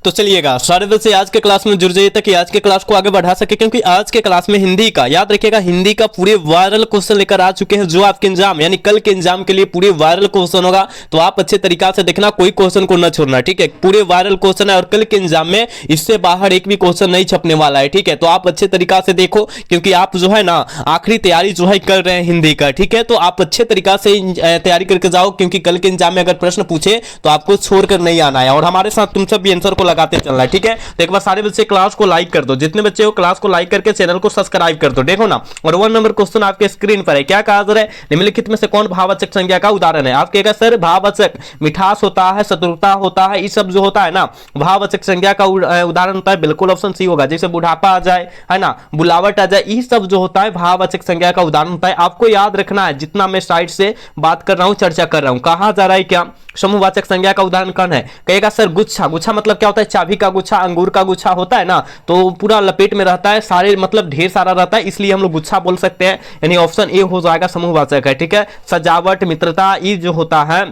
तो चलिएगा सारे दिल से आज के क्लास में जुड़ जाइए ताकि आज के क्लास को आगे बढ़ा सके, क्योंकि आज के क्लास में हिंदी का याद रखिएगा, हिंदी का पूरे वायरल क्वेश्चन लेकर आ चुके हैं जो आपके एग्जाम यानी कल के एग्जाम के लिए पूरे वायरल क्वेश्चन होगा। तो आप अच्छे तरीका से देखना, कोई क्वेश्चन को न छोड़ना, ठीक है। पूरे वायरल क्वेश्चन है और कल के एग्जाम में इससे बाहर एक भी क्वेश्चन नहीं छपने वाला है, ठीक है। तो आप अच्छे तरीका से देखो, क्योंकि आप जो है ना आखिरी तैयारी जो है कर रहे हैं हिंदी का, ठीक है। तो आप अच्छे तरीका से तैयारी करके जाओ, क्योंकि कल के एग्जाम में अगर प्रश्न पूछे तो आपको छोड़कर नहीं आना है और हमारे साथ तुम सब भी आंसर को लगाते चलना है, ठीक है। तो एक बार सारे बच्चे क्लास को लाइक कर दो, जितने बच्चे हो क्लास को लाइक करके चैनल को सब्सक्राइब कर दो। देखो ना, और 1 नंबर क्वेश्चन आपके स्क्रीन पर है। क्या कहा जा रहा है, निम्नलिखित में से कौन भाववाचक संज्ञा का उदाहरण है। आप कहेगा सर भाववाचक मिठास होता है, चतुरता होता है, ये सब जो होता है ना भाववाचक संज्ञा का उदाहरण होता है। बिल्कुल ऑप्शन सी होगा। जैसे बुढ़ापा आ जाए, है ना, बुलावट आ जाए, ये सब जो होता है भाववाचक संज्ञा का उदाहरण होता है। आपको याद रखना है, जितना मैं साइड से बात कर रहा हूं, चर्चा कर रहा हूं। कहा जा रहा है क्या समूहवाचक संज्ञा का उदाहरण कौन है। कहेगा सर गुच्छा। गुच्छा मतलब क्या होता है, चाबी का गुच्छा, अंगूर का गुच्छा होता है ना, तो पूरा लपेट में रहता है, सारे मतलब ढेर सारा रहता है, इसलिए हम लोग गुच्छा बोल सकते हैं। यानी ऑप्शन ए हो जाएगा समूहवाचक है, ठीक है। सजावट, मित्रता, ये जो होता है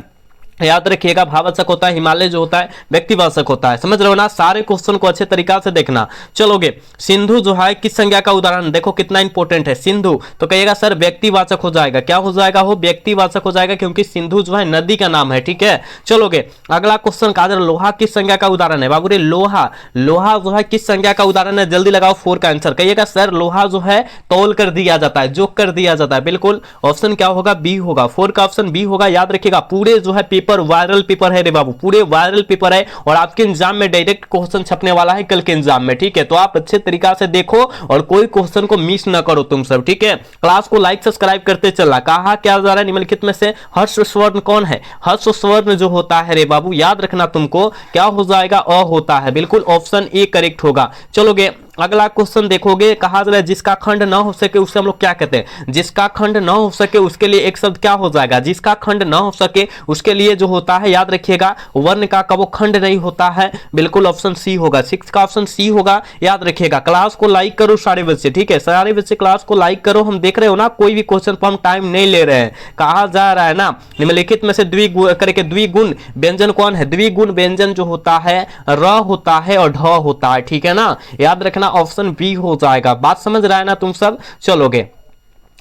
याद रखिएगा भाववाचक होता है। हिमालय जो होता है व्यक्तिवाचक होता है। समझ रहे हो ना, सारे क्वेश्चन को अच्छे तरीका से देखना। चलोगे, सिंधु जो है किस संज्ञा का उदाहरण, देखो कितना इंपॉर्टेंट है सिंधु। तो कहिएगा सर व्यक्तिवाचक हो जाएगा। क्या हो जाएगा, हो व्यक्तिवाचक हो जाएगा, क्योंकि सिंधु जो है नदी का नाम है, ठीक है। चलोगे, अगला क्वेश्चन कहा जा रहा है लोहा किस संज्ञा का उदाहरण है। बाबू रे लोहा, लोहा जो है किस संज्ञा का उदाहरण है, जल्दी लगाओ 4 का आंसर। कहिएगा सर लोहा जो है तौल कर दिया जाता है, जोक कर दिया जाता है। बिल्कुल ऑप्शन क्या होगा, बी होगा। 4 का ऑप्शन बी होगा। याद रखिएगा पूरे जो है पेपर वायरल पेपर है रे बाबू, पूरे वायरल पेपर है और आपके एग्जाम में डायरेक्ट क्वेश्चन छपने वाला है कल के एग्जाम में, ठीक है। तो आप अच्छे तरीका से देखो और कोई क्वेश्चन को मिस ना करो तुम सब, ठीक है। क्लास को लाइक सब्सक्राइब करते चलना। कहा क्या जा रहा है, निम्नलिखित में से हर्ष स्वर्ण कौन है। हर्ष स्वर्ण जो होता है रे बाबू, याद रखना तुमको क्या हो जाएगा, अ होता है। बिल्कुल ऑप्शन ए करेक्ट होगा। चलोगे, अगला क्वेश्चन देखोगे, कहा जा रहा है जिसका खंड ना हो सके उसे हम लोग क्या कहते हैं। जिसका खंड ना हो सके उसके लिए एक शब्द क्या हो जाएगा, जिसका खंड ना हो सके उसके लिए जो होता है याद रखिएगा वर्ण का वो खंड नहीं होता है। बिल्कुल ऑप्शन सी होगा। 6 का ऑप्शन सी होगा। याद रखिएगा क्लास को लाइक करो सारे बच्चे, ठीक है। सारे बच्चे क्लास को लाइक करो। हम देख रहे हो ना, कोई भी क्वेश्चन पर हम टाइम नहीं ले रहे हैं। कहा जा रहा है ना निम्नलिखित में से द्विगुण व्यंजन कौन है। द्विगुण व्यंजन जो होता है र होता है और ढ होता है, ठीक है ना। याद रखना ऑप्शन बी हो जाएगा। बात समझ रहा है ना तुम सब। चलोगे,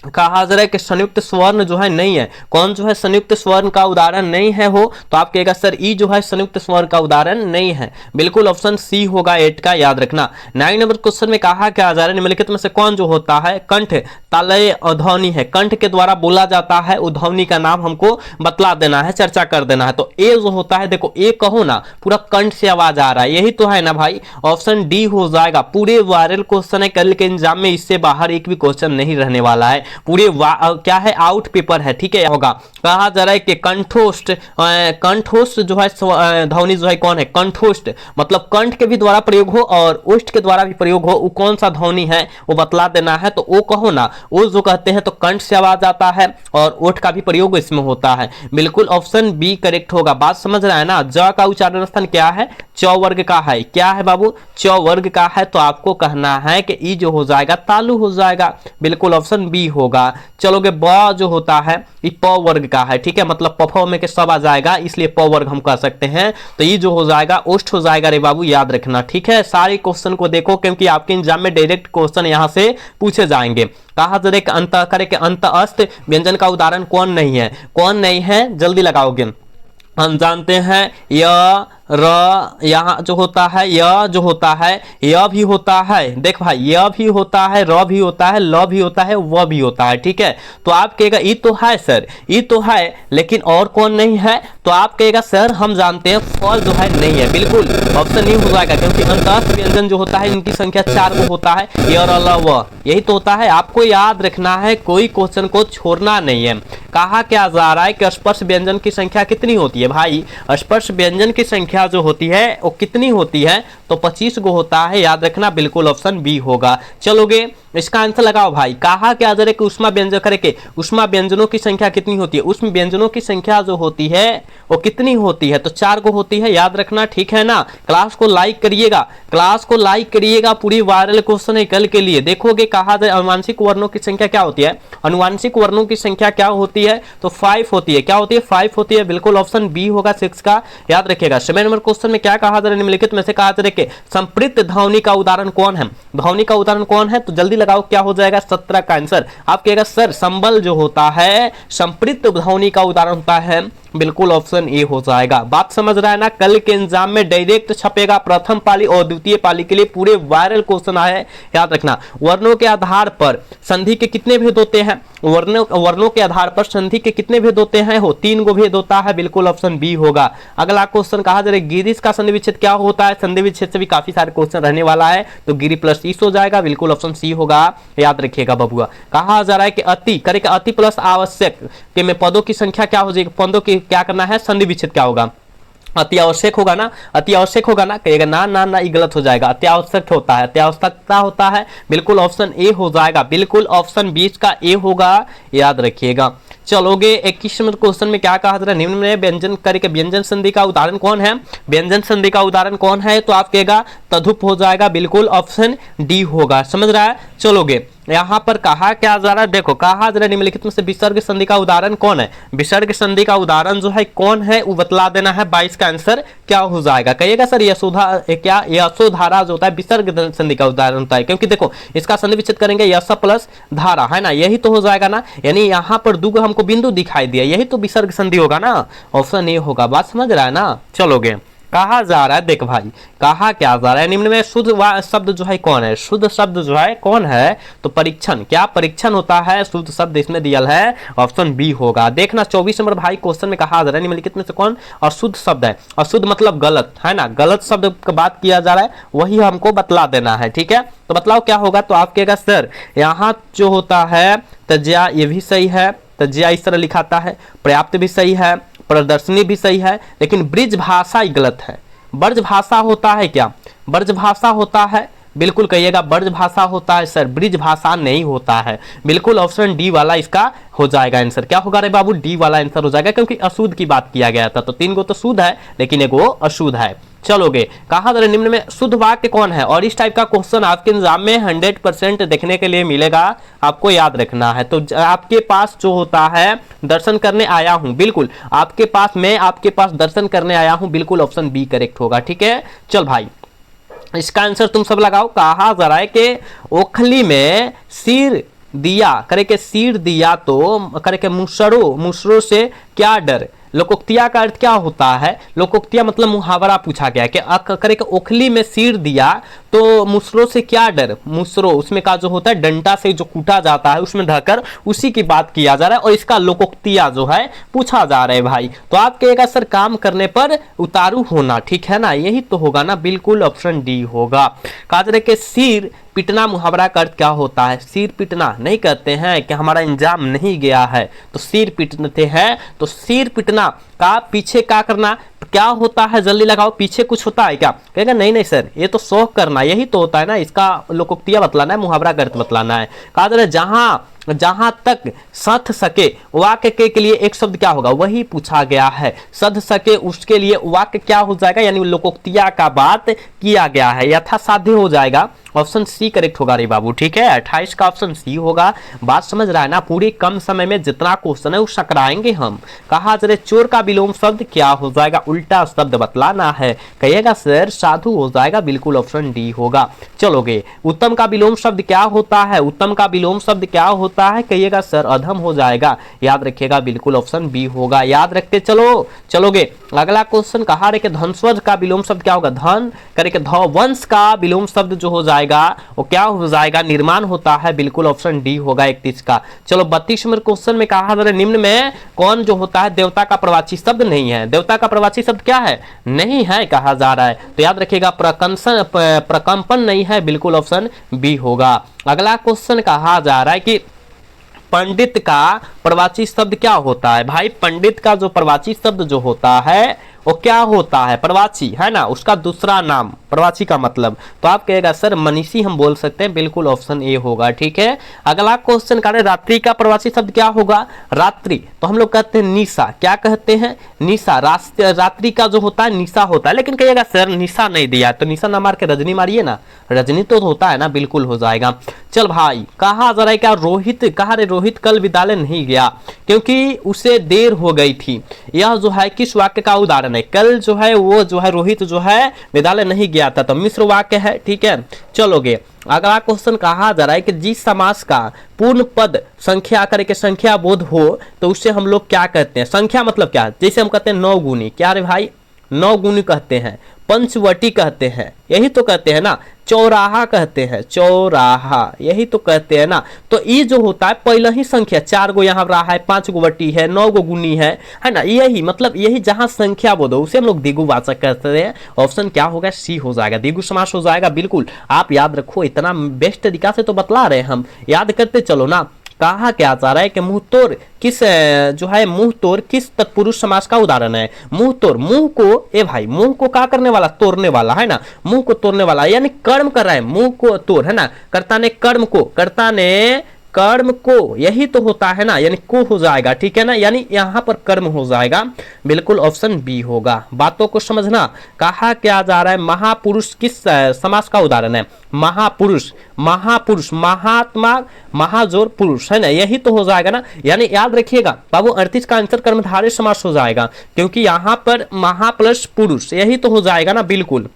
कहा जा रहा है कि संयुक्त स्वर्ण जो है नहीं है। कौन जो है संयुक्त स्वर्ण का उदाहरण नहीं है हो, तो आप कहेगा सर ई जो है संयुक्त स्वर्ण का उदाहरण नहीं है। बिल्कुल ऑप्शन सी होगा 8 का। याद रखना 9 नंबर क्वेश्चन में कहा क्या जा रहा है, निम्नलिखित में से कौन जो होता है कंठ तालय अध्वनि है, कंठ के द्वारा बोला जाता है, उध्वनि का नाम हमको बतला देना है, चर्चा कर देना है। तो ए जो होता है, देखो ए कहो ना, पूरा कंठ से आवाज आ रहा है, यही तो है ना भाई। ऑप्शन डी हो जाएगा। पूरे वायरल क्वेश्चन है कल के एग्जाम में, इससे बाहर एक भी क्वेश्चन नहीं रहने वाला है। पूरे क्या है, आउट पेपर है, ठीक है। होगा, कहा जा रहा है कि कंठोष्ठ, कंठोष्ठ जो है ध्वनि जो है कौन है, कंठोष्ठ मतलब कंठ के भी द्वारा प्रयोग हो और ओष्ठ के द्वारा भी प्रयोग हो, वो कौन सा ध्वनि है वो बतला देना है। तो वो कहो ना, वो जो कहते हैं तो कंठ से आवाज आता है और ओठ का भी प्रयोग इसमें होता है। बिल्कुल ऑप्शन बी करेक्ट होगा। बात समझ रहा है ना। ज का उच्चारण स्थान क्या है, च वर्ग का है। क्या है बाबू, च वर्ग का है। तो आपको कहना है कि ई जो हो जाएगा तालु हो जाएगा। बिल्कुल ऑप्शन बी होगा। चलोगे, ब जो होता है ये प वर्ग का है, ठीक है। मतलब पफ में के सब आ जाएगा, इसलिए प वर्ग हम कह सकते हैं। तो ये जो हो जाएगा ओष्ठ हो जाएगा रे बाबू, याद रखना, ठीक है। सारे क्वेश्चन को देखो, क्योंकि आपके एग्जाम में डायरेक्ट क्वेश्चन यहां से पूछे जाएंगे। कहा जा रहा है अंत करे के अंत अस्त व्यंजन का उदाहरण कौन नहीं है। कौन नहीं है, जल्दी लगाओगे। हम जानते हैं य र, यहाँ जो होता है य जो होता है, य भी होता है। देख भाई, य भी होता है, र भी होता है, ल भी होता है, व भी होता है, ठीक है। तो आप कहेगा ई तो है सर, ई तो है, लेकिन और कौन नहीं है। तो आप कहेगा सर हम जानते हैं फल जो है नहीं है। बिल्कुल ऑप्शन नहीं हो जाएगा, क्योंकि अंतस्थ व्यंजन जो होता है इनकी संख्या 4 को होता है, य र ल व, यही तो होता है। आपको याद रखना है, कोई क्वेश्चन को छोड़ना नहीं है। कहा क्या जा रहा है कि स्पर्श व्यंजन की संख्या कितनी होती है भाई। स्पर्श व्यंजन की संख्या जो होती है वो कितनी होती है, तो 25 को होता है। याद रखना, बिल्कुल ऑप्शन बी होगा। चलोगे, इसका आंसर लगाओ भाई। कहा क्या जा रहा है कि उष्मा व्यंजन करे के उष्मा व्यंजनों की संख्या कितनी होती है, उष्मा व्यंजनों की संख्या जो होती है वो कितनी होती है, तो 4 को होती है, याद रखना, ठीक है ना। क्लास को लाइक करिएगा, क्लास को लाइक करिएगा, पूरी वायरल क्वेश्चन है कल के लिए। देखोगे कहा जाए अनुवांशिक वर्णों की संख्या क्या होती है, अनुवांशिक वर्णों की संख्या क्या होती है, तो 5 होती है। क्या होती है, 5 होती है, बिल्कुल ऑप्शन बी होगा 6 का, याद रखिएगा। 7 नंबर क्वेश्चन में क्या कहा जा रहा है, निम्नलिखित में से कहा जा रहा है कि संपृक्त ध्वनि का उदाहरण कौन है, ध्वनि का उदाहरण कौन है, तो जल्दी लगाओ क्या हो जाएगा 17 का आंसर। आप कहेगा सर संबल जो होता है संपृक्त ध्वनि का उदाहरण होता है, बिल्कुल ऑप्शन ए हो जाएगा। बात समझ रहा है ना। कल के एग्जाम में डायरेक्ट छपेगा प्रथम पाली और द्वितीय पाली के लिए पूरे वायरल क्वेश्चन आए, याद रखना। वर्णों के आधार पर संधि के कितने भेद होते हैं, वर्णों के आधार पर संधि के कितने भेद होते हैं, हो 3 गो भेद होता है, बिल्कुल ऑप्शन बी होगा। अगला क्वेश्चन कहा जा रहा है गिरीश का संधि विच्छेद क्या होता है, संधि विच्छेद से भी काफी सारे क्वेश्चन रहने वाला है, तो गिरी प्लस ईस हो जाएगा, बिल्कुल ऑप्शन सी होगा, याद रखिएगा बबुआ। कहा जा रहा है कि अति करे कि अति प्लस आवश्यक के में पदों की संख्या क्या हो जाएगी, पदों की क्या करना है, संधि विच्छेद क्या होगा, अति आवश्यक होगा ना, अति आवश्यक होगा ना, कहेगा ना ना ना ये गलत हो जाएगा, अति आवश्यक होता है, अति आवश्यकता होता है, बिल्कुल ऑप्शन ए हो जाएगा, बिल्कुल ऑप्शन 20 का ए होगा, याद रखिएगा। चलोगे 21 नंबर क्वेश्चन में क्या कहा जा रहा है, निम्न में व्यंजन करके व्यंजन संधि का उदाहरण कौन है, व्यंजन संधि का उदाहरण कौन है, तो आप कहेगा तदुप हो जाएगा, बिल्कुल ऑप्शन डी होगा, समझ रहा है। चलोगे यहाँ पर कहा क्या जा रहा है, देखो कहा जा रहा है निम्नलिखित में से विसर्ग संधि का उदाहरण कौन है, विसर्ग संधि का उदाहरण जो है कौन है वो बतला देना है। 22 का आंसर क्या हो जाएगा, कहिएगा सर यशोधा क्या यशोधारा जो होता है विसर्ग संधि का उदाहरण होता है, क्योंकि देखो इसका संधि विच्छेद करेंगे यश प्लस धारा है ना, यही तो हो जाएगा ना, यानी यहाँ पर दुगो हमको बिंदु दिखाई दिया, यही तो विसर्ग संधि होगा ना, ऑप्शन ए होगा। बात समझ रहा है ना। चलोगे कहा जा रहा है, देख भाई कहा क्या जा रहा है, निम्न में शुद्ध शब्द जो है कौन है, शुद्ध शब्द जो है कौन है, तो परीक्षण, क्या परीक्षण होता है, शुद्ध शब्द इसमें दिया है, ऑप्शन बी होगा। देखना 24 नंबर भाई क्वेश्चन में कहा जा रहा है निम्नलिखित में से कौन अशुद्ध शब्द है, अशुद्ध मतलब गलत है ना, गलत शब्द का बात किया जा रहा है, वही हमको बतला देना है, ठीक है। तो बतलाओ क्या होगा, तो आप कहेगा सर यहाँ जो होता है तज्या ये भी सही है, तज्या इस तरह लिखाता है, पर्याप्त भी सही है, प्रदर्शनी भी सही है, लेकिन ब्रिज भाषा ही गलत है। ब्रज भाषा होता है क्या, ब्रज भाषा होता है, बिल्कुल कहिएगा ब्रज भाषा होता है सर, ब्रिज भाषा नहीं होता है, बिल्कुल ऑप्शन डी वाला इसका हो जाएगा आंसर। क्या होगा रे बाबू, डी वाला आंसर हो जाएगा, क्योंकि अशुद्ध की बात किया गया था, तो 3 गो तो शुद्ध है लेकिन एक वो अशुद्ध है। चलोगे कहा जा रहा है निम्न में शुद्ध वाक्य कौन है, और इस टाइप का क्वेश्चन आपके एग्जाम में 100% देखने के लिए मिलेगा, आपको याद रखना है। तो आपके पास जो होता है दर्शन करने आया हूं, बिल्कुल आपके पास मैं आपके पास दर्शन करने आया हूं, बिल्कुल ऑप्शन बी करेक्ट होगा, ठीक है। चल भाई इसका आंसर तुम सब लगाओ। कहा जा रहा है कि ओखली में सिर दिया करे के सिर दिया तो करे के मुसरो से क्या डर, लोकोक्तिया का अर्थ क्या होता है, लोकोक्तिया मतलब मुहावरा पूछा गया कि करे के ओखली में सिर दिया तो मुसरो से क्या डर, मुसरो उसमें का जो होता है डंडा से जो कूटा जाता है उसमें ढकर, उसी की बात किया जा रहा है और इसका लोकोक्तिया जो है पूछा जा रहा है भाई। तो आप कहेगा सर काम करने पर उतारू होना, ठीक है ना, यही तो होगा ना, बिल्कुल ऑप्शन डी होगा। कहा जा रहा है कि सिर पिटना मुहावरा का अर्थ क्या होता है, सिर पिटना नहीं कहते हैं कि हमारा इंजाम नहीं गया है तो सिर पिटते हैं, तो सिर पिटना का पीछे क्या करना क्या होता है, जल्दी लगाओ, पीछे कुछ होता है क्या, कहेगा नहीं नहीं सर ये तो शौक करना, यही तो होता है ना, इसका लोकोक्तिया बतलाना है, मुहावरा का अर्थ बतलाना है। कहा जा रहा है जहां तक सध सके वाक्य के लिए एक शब्द क्या होगा, वही पूछा गया है, सध सके उसके लिए वाक्य क्या हो जाएगा, यानी लोकोक्तिया का बात किया गया है, यथासाध्य हो जाएगा, ऑप्शन सी करेक्ट होगा रे बाबू, ठीक है। 28 का ऑप्शन सी होगा। बात समझ रहा है ना, पूरी कम समय में जितना क्वेश्चन है वो सकराएंगे हम। कहा जा रहा है चोर का विलोम शब्द क्या हो जाएगा, उल्टा शब्द बतलाना है, कहिएगा सर साधु हो जाएगा, बिल्कुल ऑप्शन डी होगा। चलोगे उत्तम का विलोम शब्द क्या होता है, उत्तम का विलोम शब्द क्या होता है, कहिएगा सर अधम हो जाएगा, याद रखिएगा, बिल्कुल ऑप्शन बी होगा, याद रखते चलो। चलोगे अगला क्वेश्चन कहा रहे कि धनस्वज का विलोम शब्द क्या होगा, धन करे के वंश का विलोम शब्द जो हो जाएगा वो क्या हो जाएगा, निर्माण होता है, बिल्कुल ऑप्शन डी होगा 31 का। चलो 32 नंबर क्वेश्चन में कहा जा रहा है निम्न में कौन जो होता है देवता का प्रवाची शब्द नहीं है, देवता का प्रवाची शब्द क्या है, नहीं है कहा जा रहा है, तो याद रखिएगा प्रकंपन नहीं है, बिल्कुल ऑप्शन बी होगा। अगला क्वेश्चन कहा जा रहा है कि पंडित का प्रवाची शब्द क्या होता है, भाई पंडित का जो प्रवाची शब्द जो होता है वो क्या होता है, प्रवासी है ना, उसका दूसरा नाम प्रवासी का मतलब। तो आप कहेगा सर मनीषी हम बोल सकते हैं, बिल्कुल ऑप्शन ए होगा। ठीक है, अगला क्वेश्चन करें, रात्रि का प्रवासी शब्द क्या होगा, रात्रि तो हम लोग कहते हैं निशा, क्या कहते हैं, निशा। रात्रि का जो होता है निशा होता है, लेकिन कहिएगा सर निशा नहीं दिया तो निशा ना मार के रजनी मारिए ना, रजनी तो होता है ना, बिल्कुल हो जाएगा। चल भाई कहा जा रहा है क्या, रोहित कहा रे, रोहित कल विद्यालय नहीं गया क्योंकि उसे देर हो गई थी। यह जो है किस वाक्य का उदाहरण है, कल जो है वो जो है रोहित जो है विद्यालय नहीं गया था, तो मिश्र वाक्य है। ठीक है, चलोगे अगला क्वेश्चन कहा जा रहा है कि जिस समास का पूर्ण पद संख्या करके संख्या बोध हो तो उससे हम लोग क्या कहते हैं, संख्या मतलब क्या, जैसे हम कहते हैं 9 गुनी, क्या रे भाई 9 गुनी कहते हैं, पंचवटी कहते हैं, यही तो कहते हैं ना, चौराहा कहते हैं, चौराहा यही तो कहते हैं ना। तो ये जो होता है पहले ही संख्या, 4 गो यहाँ रहा है, 5 गो वटी है, 9 गो गुनी है ना, यही मतलब यही जहां संख्या बोध हो उसे हम लोग द्विगुवाचक कहते हैं। ऑप्शन क्या होगा, सी हो जाएगा, द्विगु समास हो जाएगा। बिल्कुल आप याद रखो, इतना बेस्ट तरीका से तो बतला रहे हैं हम, याद करते चलो ना। कहा क्या जा रहा है कि मुंह तोड़ किस जो है मुंह तोड़ किस तत्पुरुष समास का उदाहरण है, मुंह तोड़, मुंह को ए भाई मुंह को क्या करने वाला, तोड़ने वाला है ना, मुंह को तोड़ने वाला यानी कर्म कर रहा है, मुंह को तोड़ है ना, कर्ता ने कर्म को, कर्ता ने कर्म को, यही तो होता है ना, यानी को हो जाएगा। ठीक है ना, यानी यहां पर कर्म हो जाएगा, बिल्कुल ऑप्शन बी होगा। बातों को समझना, कहा क्या जा रहा है, महापुरुष किस समास का उदाहरण है, महापुरुष, महापुरुष महात्मा महाजोर पुरुष है ना, यही तो हो जाएगा ना। यानी याद रखिएगा बाबू 38 का आंसर कर्मधारय समास हो जाएगा, क्योंकि यहां पर महा प्लस पुरुष, यही तो हो जाएगा ना, बिल्कुल।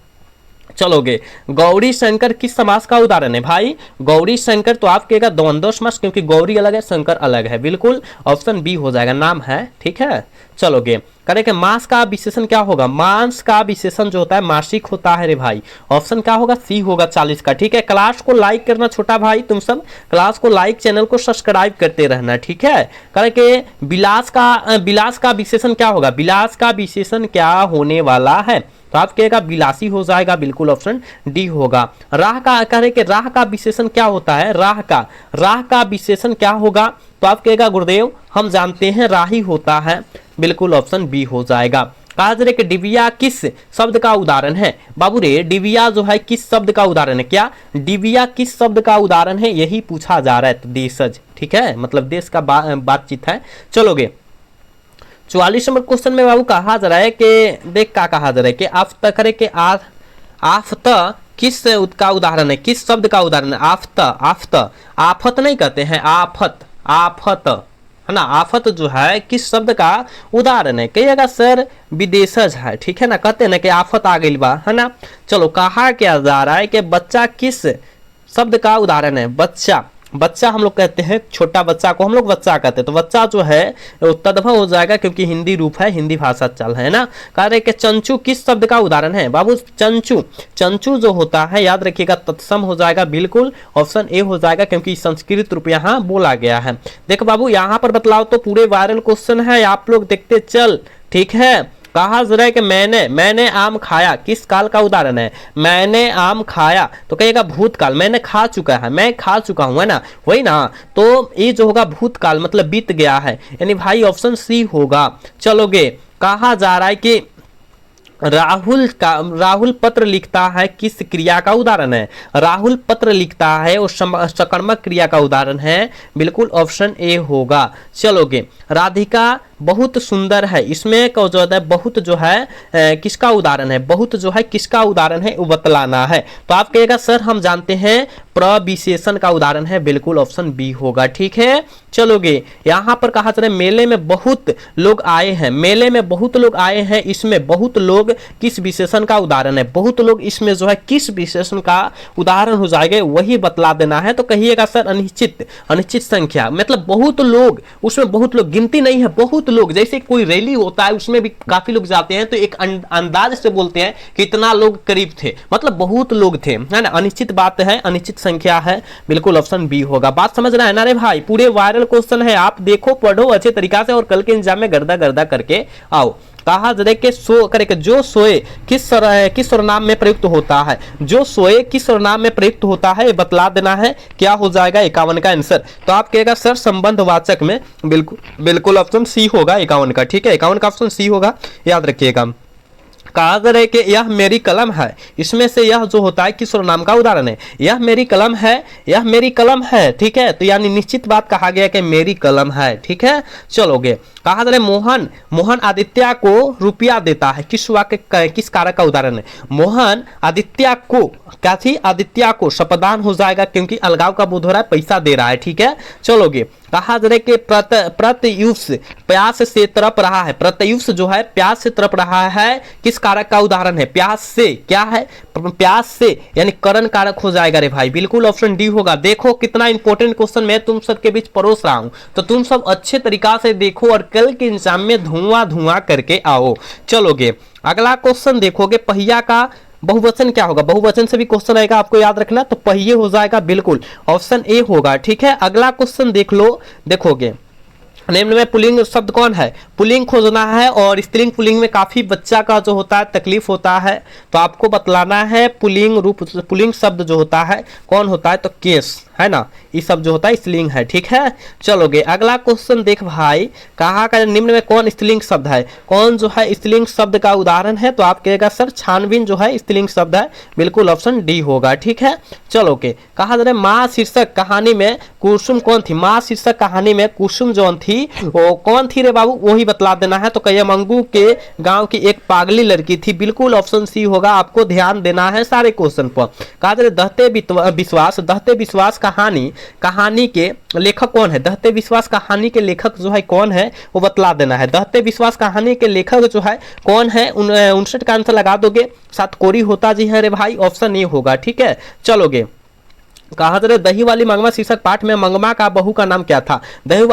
चलोगे गौरी शंकर किस समास का उदाहरण है भाई, गौरी शंकर तो आप कहेगा द्वंद्व समास, क्योंकि गौरी अलग है शंकर अलग है, बिल्कुल ऑप्शन बी हो जाएगा, नाम है। ठीक है, चलोगे करेंगे मास का विशेषण क्या होगा, मांस का विशेषण जो होता है मासिक होता है रे भाई, ऑप्शन क्या होगा, सी होगा 40 का। ठीक है, क्लास को लाइक करना छोटा भाई, तुम सब क्लास को लाइक, चैनल को सब्सक्राइब करते रहना। ठीक है, करेंगे विलास का विशेषण क्या होगा, विलास का विशेषण क्या होने वाला है, तो आप कहेगा विलासी हो जाएगा, बिल्कुल ऑप्शन डी होगा। राह का कह रहे कि राह का विशेषण क्या होता है, राह का विशेषण क्या होगा, तो आप कहेगा गुरुदेव हम जानते हैं राही होता है, बिल्कुल ऑप्शन बी हो जाएगा। कहा जा रहा है कि डिबिया किस शब्द का उदाहरण है, बाबू रे डिबिया जो है किस शब्द का उदाहरण है, क्या डिबिया किस शब्द का उदाहरण है, यही पूछा जा रहा है, तो देशज। ठीक है, मतलब देश का बातचीत है। चलोगे 44 नंबर क्वेश्चन में बाबू कहा जा रहा है कि देख क्या कहा जा रहा है कि आफ्त करे के आफत किस का उदाहरण है, किस शब्द का उदाहरण है, आफत, आफत, आफत नहीं कहते हैं, आफत, आफत है ना, आफत जो है किस शब्द का उदाहरण है, कहिएगा सर विदेशज है। ठीक है ना, कहते हैं ना कि आफत आ गई बा, है ना। चलो कहा क्या जा रहा है कि बच्चा किस शब्द का उदाहरण है, बच्चा, बच्चा हम लोग कहते हैं, छोटा बच्चा को हम लोग बच्चा कहते हैं, तो बच्चा जो है वो तद्भव हो जाएगा क्योंकि हिंदी रूप है, हिंदी भाषा चल है ना। कह रहे कि चंचू किस शब्द का उदाहरण है, बाबू चंचू, चंचू जो होता है याद रखिएगा तत्सम हो जाएगा, बिल्कुल ऑप्शन ए हो जाएगा, क्योंकि संस्कृत रूप यहाँ बोला गया है। देखो बाबू यहाँ पर बतलाओ तो पूरे वायरल क्वेश्चन है, आप लोग देखते चल। ठीक है, कहा जा रहा है कि मैंने आम खाया किस काल का उदाहरण है, मैंने आम खाया तो कहेगा भूतकाल, मैंने खा चुका है, मैं खा चुका हूं, है ना, वही ना, तो ये जो होगा भूतकाल मतलब बीत गया है, यानी भाई ऑप्शन सी होगा। चलोगे कहा जा रहा है कि राहुल पत्र लिखता है किस क्रिया का उदाहरण है, राहुल पत्र लिखता है और सकर्मक क्रिया का उदाहरण है, बिल्कुल ऑप्शन ए होगा। चलोगे राधिका बहुत सुंदर है, इसमें जो है बहुत जो है किसका उदाहरण है, बहुत जो है किसका उदाहरण है वो बतलाना है, तो आप कहेगा सर हम जानते हैं प्रविशेषण का उदाहरण है, बिल्कुल ऑप्शन बी होगा। ठीक है, चलोगे यहाँ पर कहा जा रहा है मेले में बहुत लोग आए हैं, मेले में बहुत लोग आए हैं, इसमें बहुत लोग किस विशेषण का उदाहरण है, बहुत लोग इसमें जो है किस विशेषण का उदाहरण हो जाएगा वही बतला देना है, तो कहिएगा सर अनिश्चित, अनिश्चित संख्या मतलब बहुत लोग, उसमें बहुत लोग गिनती नहीं है, बहुत लोग, जैसे कोई रैली होता है उसमें भी काफी लोग जाते हैं तो एक अंदाज से बोलते हैं कि इतना लोग करीब थे, मतलब बहुत लोग थे, है ना, अनिश्चित बात है, अनिश्चित संख्या है, बिल्कुल ऑप्शन बी होगा। बात समझ रहा है ना रे भाई, पूरे वायरल क्वेश्चन है, आप देखो पढ़ो अच्छे तरीका से और कल के एग्जाम में गर्दा गर्दा करके आओ। कहा जरे के सो करे के जो सोए किस सर्वनाम में प्रयुक्त होता है, जो सोए किस सर्वनाम में प्रयुक्त होता है बतला देना है, क्या हो जाएगा 51 का आंसर, तो आप कहेगा सर संबंधवाचक में, बिल्कुल ऑप्शन सी होगा 51 का। ठीक है, 51 का ऑप्शन सी होगा, याद रखिएगा। कहा जा रहा है कि यह मेरी कलम है, इसमें से यह जो होता है किस सर्वनाम का उदाहरण है, यह मेरी कलम है, यह मेरी कलम है, ठीक है। तो यानी निश्चित बात कहा गया कि मेरी कलम है, ठीक है। चलोगे, कहा जा रहा है मोहन मोहन आदित्य को रुपया देता है, किस वाक्य किस कारक का उदाहरण है। मोहन आदित्य को, क्या थी, आदित्य को, शपदान हो जाएगा क्योंकि अलगाव का बोध हो रहा है, पैसा दे रहा है, ठीक है। चलोगे, कहा जा रहा है कि प्रत्युष प्यास से तड़प रहा है, प्रत्युष जो है प्यास से तड़प रहा है, किस कारक का उदाहरण है, प्यास से, क्या है, प्यास से, यानी करण कारक हो जाएगा रे भाई, बिल्कुल ऑप्शन डी होगा। देखो कितना इंपॉर्टेंट क्वेश्चन मैं तुम सबके बीच परोस रहा हूं, तो तुम सब अच्छे तरीका से देखो और कल के एग्जाम में धुआं धुआं करके आओ। चलोगे, अगला क्वेश्चन देखोगे, पहिया का बहुवचन क्या होगा, बहुवचन से भी क्वेश्चन आएगा, आपको याद रखना, तो पहिए हो जाएगा, बिल्कुल ऑप्शन ए होगा, ठीक है। अगला क्वेश्चन देख लो, देखोगे निम्न में पुल्लिंग शब्द कौन है, पुल्लिंग खोजना है, और स्त्रीलिंग पुल्लिंग में काफी बच्चा का जो होता है तकलीफ होता है, तो आपको बतलाना है पुल्लिंग रूप, पुल्लिंग शब्द जो होता है कौन होता है, तो केस है ना, ये सब जो होता है स्त्रीलिंग है, ठीक है। चलोगे, अगला क्वेश्चन देख भाई, कहा का निम्न में कौन स्त्रीलिंग शब्द है, कौन जो है स्त्रीलिंग शब्द का उदाहरण है, तो आप कहेगा सर छानबीन जो है स्त्रीलिंग शब्द है, बिल्कुल ऑप्शन डी होगा, ठीक है। चलोगे, कहा जा रहा है माँ शीर्षक कहानी में कुसुम कौन थी, माँ शीर्षक कहानी में कुसुम जो थी वो कौन थी रे बाबू, वही बतला देना है। तो कहिए मंगू के गांव की एक पागली लड़की थी, बिल्कुल ऑप्शन सी होगा, आपको ध्यान देना है सारे क्वेश्चन पर। कहा जा रहा है दहते विश्वास कहानी के लेखक कौन है, दहते विश्वास कहानी के लेखक जो है कौन है वो बतला देना है। दहते विश्वास कहानी के लेखक जो है कौन है, 59 का आंसर लगा दोगे, सात कोरी होता जी है रे भाई, ऑप्शन ए होगा, ठीक है। चलोगे, कहा जा रहा है दही वाली मंगमा शीर्षक पाठ में मंगमा का बहू का नाम क्या था, दही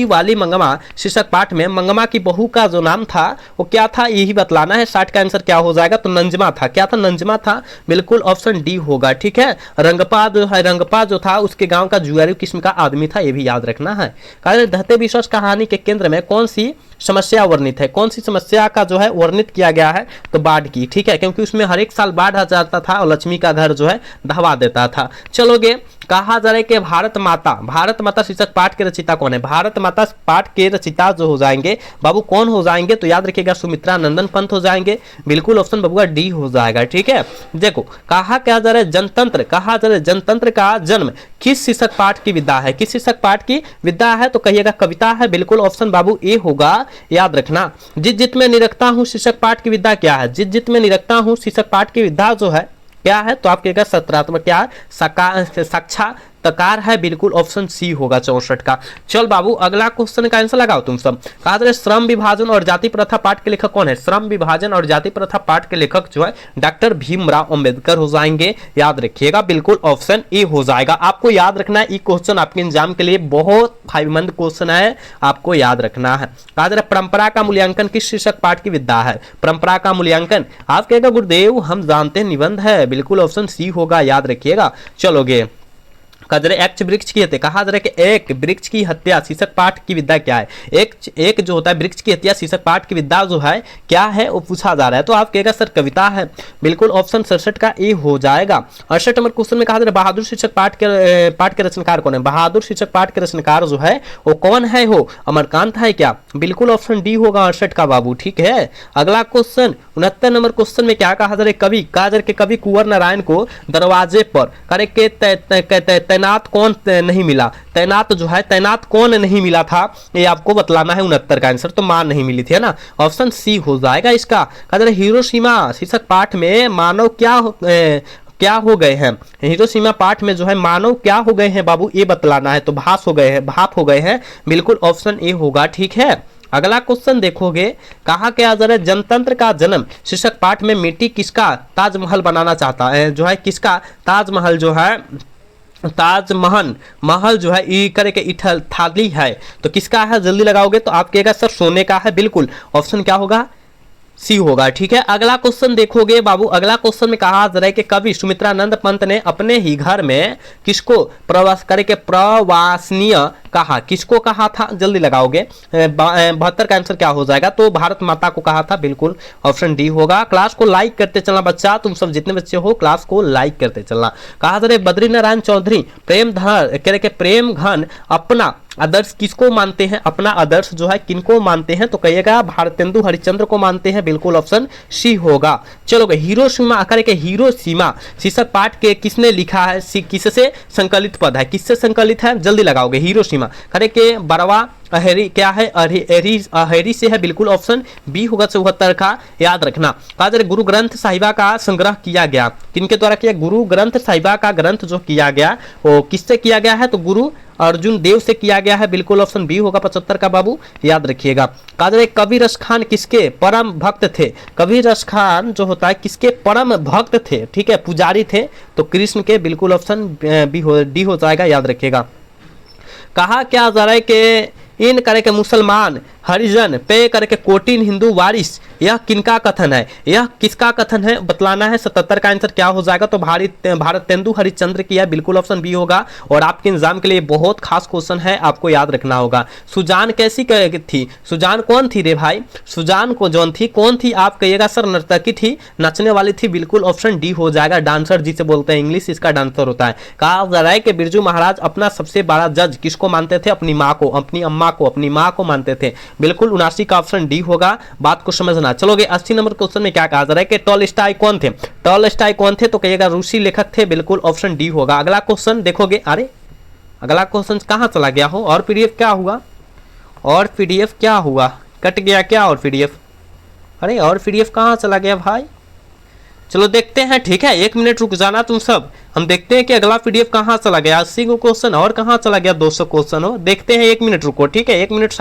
वाली मंगमा शीर्षक पाठ में मंगमा की बहू का जो नाम था वो क्या था, यही बतलाना है। 60 का आंसर क्या हो जाएगा, तो नंजमा था, क्या था, नंजमा था, बिल्कुल ऑप्शन डी होगा, ठीक है। रंगपा जो था उसके गांव का जुआरी किस्म का आदमी था, ये भी याद रखना है। कहा दहते विश्वास कहानी के केंद्र में कौन सी समस्या वर्णित है, कौन सी समस्या का जो है वर्णित किया गया है, तो बाढ़ की, ठीक है, क्योंकि उसमें हर एक साल बाढ़ आ जाता था और लक्ष्मी का घर जो है दहवा देता था। चलोगे, कहा जा रहा है कि भारत माता शीर्षक पाठ के रचिता कौन है, भारत माता पाठ के रचिता जो हो जाएंगे बाबू कौन हो जाएंगे, तो याद रखिएगा सुमित्रा नंदन पंत हो जाएंगे, बिल्कुल ऑप्शन बबुआ डी हो जाएगा, ठीक है। देखो, कहा क्या जा रहा है जनतंत्र, कहा जा रहा है जनतंत्र का जन्म किस शीर्षक पाठ की विद्या है, किस शीर्षक पाठ की विद्या है, तो कहिएगा कविता है, बिल्कुल ऑप्शन बाबू ए होगा, याद रखना। जित में निरखता हूं शीर्षक पाठ की विद्या क्या है, जित में निरखता हूं शीर्षक पाठ की विद्या जो है क्या है, तो आप कहेगा सत्रात्मक, क्या साक्षात्कार है, बिल्कुल ऑप्शन सी होगा 64 का। चल बाबू, अगला क्वेश्चन का आंसर लगाओ तुम सब। कहा जा रहा है श्रम विभाजन और जाति प्रथा पाठ के लेखक कौन है, श्रम विभाजन और जाति प्रथा पाठ के लेखक जो है डॉक्टर भीमराव अंबेडकर हो जाएंगे, याद रखिएगा, बिल्कुल ऑप्शन ए हो जाएगा। आपको याद रखना है, ये क्वेश्चन आपके एग्जाम के लिए बहुत फायदेमंद क्वेश्चन है, आपको याद रखना है। कहा जा रहा है परंपरा का मूल्यांकन किस शीर्षक पाठ की विद्या है, परंपरा का मूल्यांकन, आप कहेगा गुरुदेव हम जानते हैं निबंध है, बिल्कुल ऑप्शन सी होगा, याद रखिएगा। चलोगे, एक वृक्ष की हत्या, कहा जा रहा है कि एक वृक्ष की हत्या शीर्षक पाठ की विद्या क्या है, एक जो होता है वृक्ष की हत्या शीर्षक पाठ की विद्या जो है क्या है वो पूछा जा रहा है, तो आप कहेगा सर कविता है, बिल्कुल ऑप्शन 67 का ए हो जाएगा। 68 नंबर क्वेश्चन में कहा जा रहा है बहादुर शीर्षक पाठ के रचनाकार कौन है, बहादुर शीर्षक पाठ के रचनाकार जो है वो कौन है, हो अमरकांत है क्या, बिल्कुल ऑप्शन डी होगा 68 का बाबू, ठीक है। अगला क्वेश्चन 69 नंबर क्वेश्चन में क्या कहा जा रहा है, कवि, कहा जा रहा है कवि कुंवर नारायण को दरवाजे पर करे के तैनात कौन नहीं मिला, तैनात जो है तैनात कौन नहीं मिला था, ये आपको बतलाना है। 69 का आंसर तो मान नहीं मिली थी, है ना, ऑप्शन सी हो जाएगा इसका। कहा जा रहा है हिरोशिमा शीर्षक पाठ में मानव क्या हो गए हैं, हिरोशिमा पाठ में जो है मानव क्या हो गए हैं बाबू, ये बतलाना है, तो भाप हो गए हैं, बिल्कुल ऑप्शन ए होगा, ठीक है। अगला क्वेश्चन देखोगे, कहा क्या जा रहा है जनतंत्र का जन्म शीर्षक पाठ में मिट्टी किसका ताजमहल बनाना चाहता है, जो है किसका ताजमहल जो है महल जो है ई करे के इठल थाली है, तो किसका है, जल्दी लगाओगे तो आप कहेगा सर सोने का है, बिल्कुल ऑप्शन क्या होगा, सी होगा, ठीक है। अगला क्वेश्चन देखोगे बाबू, अगला क्वेश्चन में कहा जा रहा है कि कवि सुमित्रानंद पंत ने अपने ही घर में किसको प्रवासनीय कहा, किसको कहा था, जल्दी लगाओगे। 72 का आंसर क्या हो जाएगा, तो भारत माता को कहा था, बिल्कुल ऑप्शन डी होगा। क्लास को लाइक करते चलना बच्चा, तुम सब जितने बच्चे हो क्लास को लाइक करते चलना। कहा था रे बद्रीनारायण चौधरी प्रेम धर कह रहे प्रेम घन अपना आदर्श किसको मानते हैं, अपना आदर्श जो है किनको मानते हैं, तो कहिएगा भारतेंदु हरिश्चंद्र को मानते हैं, बिल्कुल ऑप्शन सी होगा। चलो हिरोशिमा करके हिरोशिमा शीर्षक पाठ के किसने लिखा है, किससे संकलित पद है, किससे संकलित है, जल्दी लगाओगे। हिरोशिमा करे के बरवा अहेरी क्या है, अहेरी से है, बिल्कुल ऑप्शन बी होगा 74 का, याद रखना। कहा गुरु ग्रंथ साहिबा का संग्रह किया गया, किनके द्वारा किया, गुरु ग्रंथ साहिबा का ग्रंथ जो किया गया वो किससे किया गया है, तो गुरु अर्जुन देव से किया गया है, बिल्कुल ऑप्शन बी होगा 75 का बाबू, याद रखिएगा। कहा कबीर खान किसके परम भक्त थे, कबीर खान जो होता है किसके परम भक्त थे, ठीक है, पुजारी थे, तो कृष्ण के, बिल्कुल ऑप्शन डी हो जाएगा, याद रखिएगा। कहा क्या जा रहा है कि इन करके मुसलमान हरिजन पे करके कोटिन हिंदू वारिस, यह किनका कथन है, यह किसका कथन है, बतलाना है। 77 का आंसर क्या हो जाएगा, तो भारतेंदु हरिश्चंद्र की है, बिल्कुल ऑप्शन बी होगा। और आपके एग्जाम के लिए बहुत खास क्वेश्चन है, आपको याद रखना होगा। सुजान कैसी थी, सुजान कौन थी रे भाई, सुजान को जौन थी कौन थी, आप कहिएगा सर नर्तकी थी, नचने वाली थी, बिल्कुल ऑप्शन डी हो जाएगा, डांसर जिसे बोलते हैं, इंग्लिश इसका डांसर होता है। कहा जा रहा है कि बिरजू महाराज अपना सबसे बड़ा जज किसको मानते थे, अपनी माँ को, अपनी अम्मा को, अपनी माँ को मानते थे, बिल्कुल 79 का ऑप्शन डी होगा, बात को समझना। चलोगे 80 नंबर क्वेश्चन में क्या कहा जा रहा है कि टॉलस्टॉय कौन थे, टॉलस्टॉय कौन थे, तो कहिएगा रूसी लेखक थे, बिल्कुल ऑप्शन डी होगा। अगला क्वेश्चन देखोगे, अरे अगला क्वेश्चन कहां चला गया हो, और पीडीएफ क्या हुआ, और पीडीएफ क्या हुआ, कट गया क्या, और पीडीएफ, अरे और पीडीएफ कहां चला गया भाई, चलो देखते हैं, ठीक है, 1 मिनट रुक जाना तुम सब, हम देखते हैं कि अगला पीडीएफ कहां चला गया, 80 क्वेश्चन और कहां चला गया, 200 क्वेश्चन हो, देखते हैं, 1 मिनट रुको, ठीक है, 1 मिनट सारे